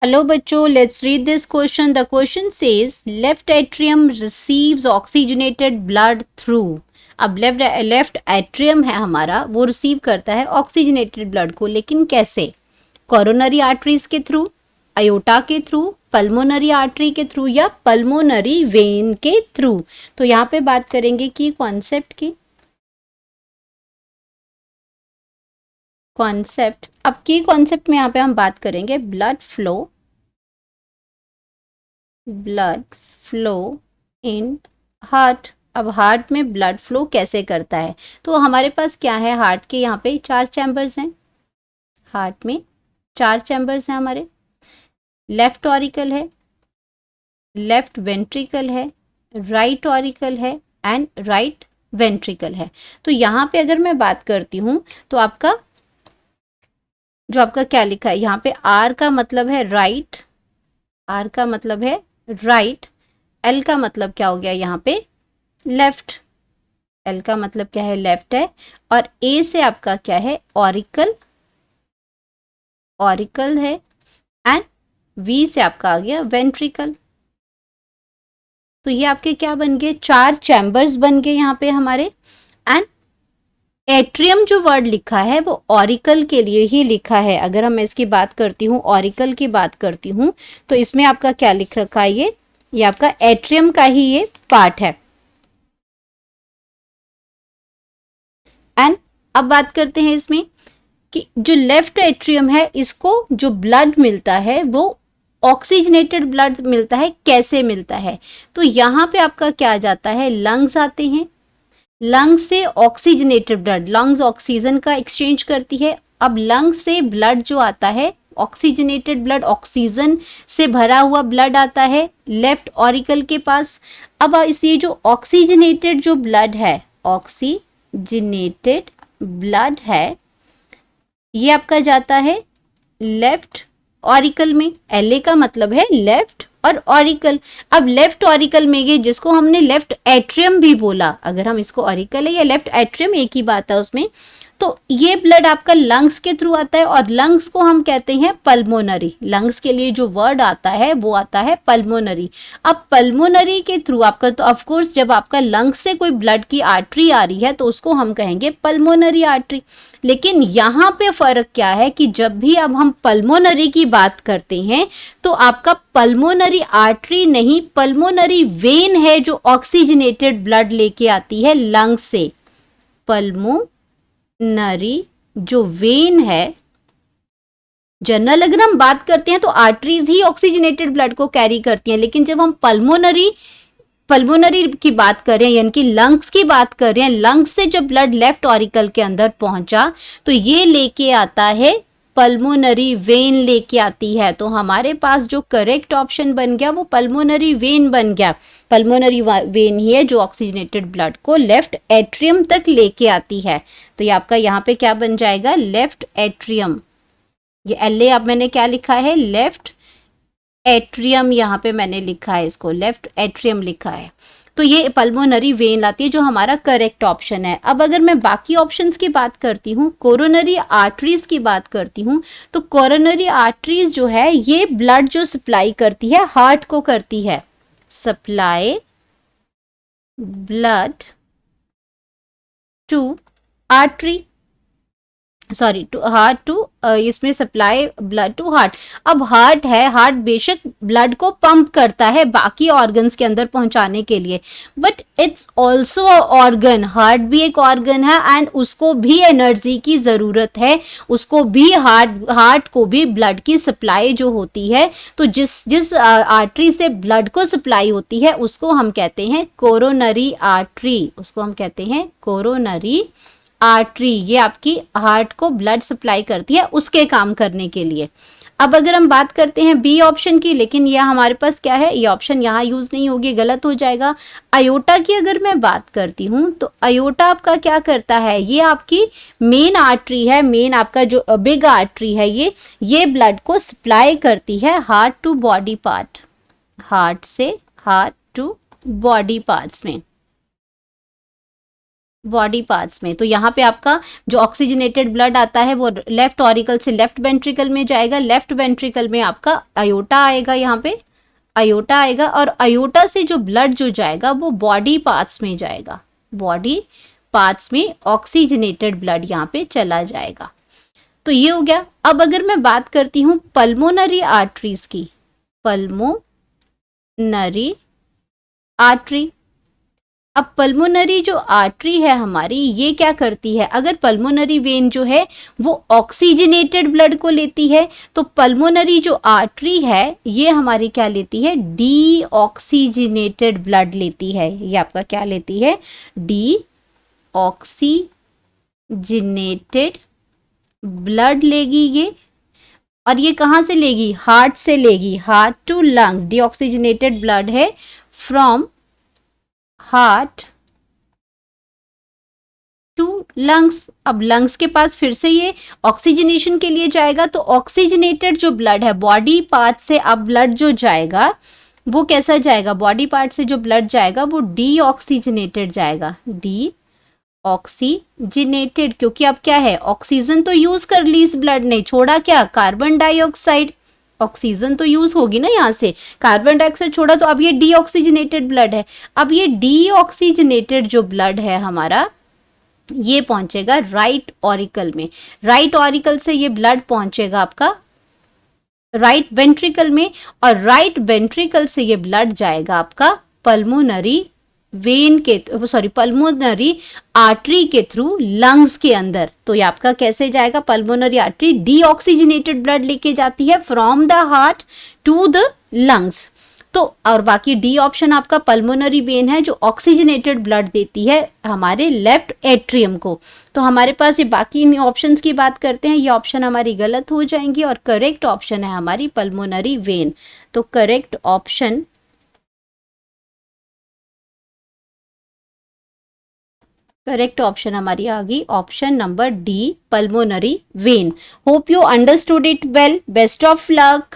Hello बच्चों, let's read this question. The question says left atrium receives oxygenated blood through. अब left atrium है हमारा, वो receive करता है ऑक्सीजनेटेड ब्लड को, लेकिन कैसे? कोरोनरी आर्टरीज के थ्रू, अयोटा के थ्रू, पल्मोनरी आर्टरी के थ्रू या पल्मोनरी वेन के थ्रू। तो यहाँ पे बात करेंगे कि कॉन्सेप्ट की। कॉन्सेप्ट, अब की कॉन्सेप्ट में यहाँ पे हम बात करेंगे ब्लड फ्लो इन हार्ट। अब हार्ट में ब्लड फ्लो कैसे करता है? तो हमारे पास क्या है, हार्ट के यहाँ पे 4 चैम्बर्स हैं। हार्ट में 4 चैम्बर्स हैं हमारे। लेफ्ट ऑरिकल है, लेफ्ट वेंट्रिकल है, राइट ऑरिकल है एंड राइट वेंट्रिकल है। तो यहाँ पे अगर मैं बात करती हूँ तो आपका क्या लिखा है यहाँ पे, आर का मतलब है राइट, आर का मतलब है राइट, एल का मतलब क्या हो गया यहाँ पे, लेफ्ट। एल का मतलब क्या है, लेफ्ट है। और ए से आपका क्या है, ऑरिकल, ऑरिकल है। एंड वी से आपका आ गया वेंट्रिकल। तो ये आपके क्या बन गए, 4 चैम्बर्स बन गए यहाँ पे हमारे। एंड एट्रियम जो वर्ड लिखा है वो ऑरिकल के लिए ही लिखा है। अगर हम इसकी बात करती हूँ, ऑरिकल की बात करती हूँ, तो इसमें आपका क्या लिख रखा है, ये आपका एट्रियम का ही ये पार्ट है। एंड अब बात करते हैं इसमें कि जो लेफ्ट एट्रियम है, इसको जो ब्लड मिलता है वो ऑक्सीजनेटेड ब्लड मिलता है। कैसे मिलता है? तो यहाँ पे आपका क्या आ जाता है, लंग्स आते हैं। लंग्स से ऑक्सीजनेटेड ब्लड, लंग्स ऑक्सीजन का एक्सचेंज करती है। अब लंग्स से ब्लड जो आता है, ऑक्सीजनेटेड ब्लड, ऑक्सीजन से भरा हुआ ब्लड आता है लेफ्ट ऑरिकल के पास। अब इस ये जो ऑक्सीजनेटेड जो ब्लड है, ऑक्सीजनेटेड ब्लड है, ये आपका जाता है लेफ्ट ऑरिकल में। एलए का मतलब है लेफ्ट और ऑरिकल। अब लेफ्ट ऑरिकल में ये, जिसको हमने लेफ्ट एट्रियम भी बोला, अगर हम इसको ऑरिकल है या लेफ्ट एट्रियम एक ही बात है उसमें, तो ये ब्लड आपका लंग्स के थ्रू आता है और लंग्स को हम कहते हैं पल्मोनरी। लंग्स के लिए जो वर्ड आता है वो आता है पल्मोनरी। अब पल्मोनरी के थ्रू आपका, तो ऑफ कोर्स जब आपका लंग्स से कोई ब्लड की आर्टरी आ रही है तो उसको हम कहेंगे पल्मोनरी आर्टरी। लेकिन यहाँ पे फर्क क्या है कि जब भी अब हम पल्मोनरी की बात करते हैं तो आपका पल्मोनरी आर्टरी नहीं, पल्मोनरी वेन है जो ऑक्सीजनेटेड ब्लड लेके आती है लंग्स से। पल्मोनरी जो वेन है, जनरल अगर हम बात करते हैं तो आर्टरीज ही ऑक्सीजनेटेड ब्लड को कैरी करती हैं, लेकिन जब हम पल्मोनरी की बात कर रहे हैं, यानी कि लंग्स की बात कर रहे हैं, लंग्स से जब ब्लड लेफ्ट ऑरिकल के अंदर पहुंचा तो ये लेके आता है, पल्मोनरी वेन लेके आती है। तो हमारे पास जो करेक्ट ऑप्शन बन गया वो पल्मोनरी वेन बन गया। पल्मोनरी वेन ही है जो ऑक्सीजनेटेड ब्लड को लेफ्ट एट्रियम तक लेके आती है। तो ये आपका यहाँ पे क्या बन जाएगा, लेफ्ट एट्रियम। ये एल अब मैंने क्या लिखा है, लेफ्ट एट्रियम, यहाँ पे मैंने लिखा है इसको लेफ्ट एट्रियम लिखा है। तो ये पल्मोनरी वेन आती है जो हमारा करेक्ट ऑप्शन है। अब अगर मैं बाकी ऑप्शंस की बात करती हूँ, कोरोनरी आर्टरीज की बात करती हूँ, तो कोरोनरी आर्टरीज जो है ये ब्लड जो सप्लाई करती है हार्ट को करती है, supply blood to artery, sorry to heart, to इसमें सप्लाई ब्लड टू हार्ट। अब हार्ट है, हार्ट बेशक ब्लड को पंप करता है बाकी ऑर्गन्स के अंदर पहुंचाने के लिए, but it's also organ. Heart भी एक ऑर्गन है एंड उसको भी एनर्जी की ज़रूरत है, उसको भी हार्ट को भी ब्लड की सप्लाई जो होती है। तो जिस आर्टरी से ब्लड को सप्लाई होती है उसको हम कहते हैं कोरोनरी आर्टरी, उसको हम कहते हैं कोरोनरी आर्टरी। ये आपकी हार्ट को ब्लड सप्लाई करती है उसके काम करने के लिए। अब अगर हम बात करते हैं बी ऑप्शन की, लेकिन यह हमारे पास क्या है, ये ऑप्शन यहाँ यूज नहीं होगी, गलत हो जाएगा। अयोटा की अगर मैं बात करती हूँ तो अयोटा आपका क्या करता है, ये आपकी मेन आर्टरी है, मेन आपका जो बिग आर्टरी है, ये ब्लड को सप्लाई करती है heart to body part, heart से हार्ट टू बॉडी पार्ट्स में। बॉडी पार्ट्स में। तो यहाँ पे आपका जो ऑक्सीजनेटेड ब्लड आता है वो लेफ्ट ऑरिकल से लेफ्ट वेंट्रिकल में जाएगा, लेफ्ट वेंट्रिकल में आपका अयोटा आएगा, यहाँ पे अयोटा आएगा, और अयोटा से जो ब्लड जो जाएगा वो बॉडी पार्ट्स में जाएगा, बॉडी पार्ट्स में ऑक्सीजनेटेड ब्लड यहाँ पे चला जाएगा। तो ये हो गया। अब अगर मैं बात करती हूँ पल्मोनरी आर्टरीज की, पल्मोनरी आर्टरी। अब पल्मोनरी जो आर्टरी है हमारी, ये क्या करती है, अगर पल्मोनरी वेन जो है वो ऑक्सीजनेटेड ब्लड को लेती है, तो पल्मोनरी जो आर्टरी है ये हमारी क्या लेती है, डी ऑक्सीजनेटेड ब्लड लेती है। ये आपका क्या लेती है, डी ऑक्सीजनेटेड ब्लड लेगी ये। और ये कहाँ से लेगी, हार्ट से लेगी, heart to lungs. Deoxygenated blood है फ्रॉम हार्ट टू लंग्स। अब लंग्स के पास फिर से ये ऑक्सीजनेशन के लिए जाएगा, तो ऑक्सीजनेटेड जो ब्लड है बॉडी पार्ट से अब ब्लड जो जाएगा वो कैसा जाएगा, बॉडी पार्ट से जो ब्लड जाएगा वो डीऑक्सीजनेटेड जाएगा, डी ऑक्सीजनेटेड। क्योंकि अब क्या है, ऑक्सीजन तो यूज कर ली इस ब्लड ने, छोड़ा क्या, कार्बन डाइऑक्साइड। ऑक्सीजन तो यूज होगी ना यहाँ से, कार्बन डाइऑक्साइड छोड़ा, तो अब ये डीऑक्सीजनेटेड ब्लड है। अब ये डीऑक्सीजनेटेड जो ब्लड है हमारा, ये पहुंचेगा राइट ऑरिकल में। राइट ऑरिकल से ये ब्लड पहुंचेगा आपका राइट वेंट्रिकल में, और राइट वेंट्रिकल से ये ब्लड जाएगा आपका पल्मोनरी वेन के, सॉरी पल्मोनरी आर्टरी के थ्रू लंग्स के अंदर। तो ये आपका कैसे जाएगा, पल्मोनरी आर्टरी डीऑक्सीजनेटेड ब्लड लेके जाती है from the heart to the lungs. तो और बाकी डी ऑप्शन आपका पल्मोनरी वेन है जो ऑक्सीजनेटेड ब्लड देती है हमारे लेफ्ट एट्रियम को। तो हमारे पास ये बाकी इन ऑप्शंस की बात करते हैं, ये ऑप्शन हमारी गलत हो जाएंगी, और करेक्ट ऑप्शन है हमारी पल्मोनरी वेन। तो करेक्ट ऑप्शन हमारी आ गई option number D, pulmonary vein. Hope you understood it well. Best of luck.